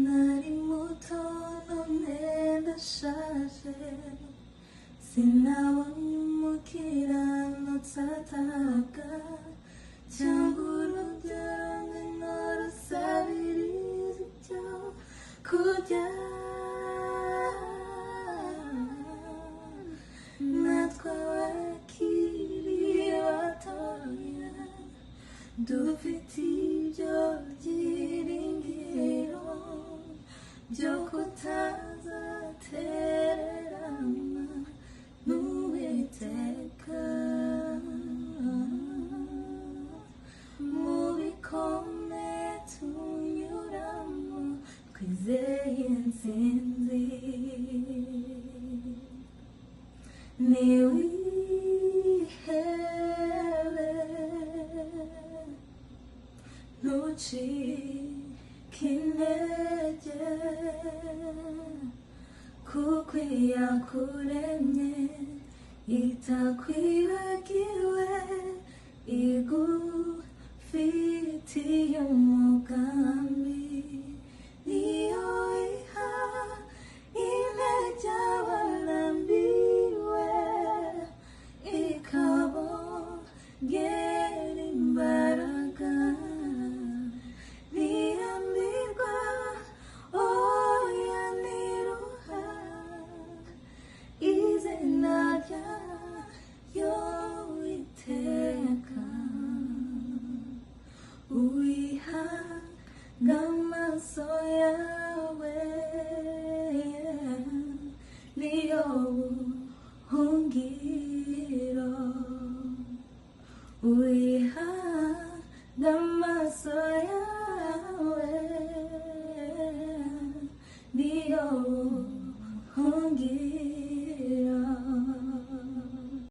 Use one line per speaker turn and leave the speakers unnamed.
nari muto none ndashaje, sinabona umukiranutsi atabwa, cyangwa urugero nkorosabiriza ibyo kurya. Natwe abakiri batoya dufite ibyo byiringiro byo kutazatererana n'Uwiteka. Mu bikomeye tunyuramo twizeye intsinzi. Niwihebe ntucike intege, kuko iyakuremye itakwibagiwe, igufitiye umugambi. Niyo iha intege abarambiwe, ikabongera imbaraga. Ntiyambirwa oya ntiruha, izina ryayo Uwiteka. Uwihaga amaso yawe niyo buhungiro, uwihaga amaso yawe niyo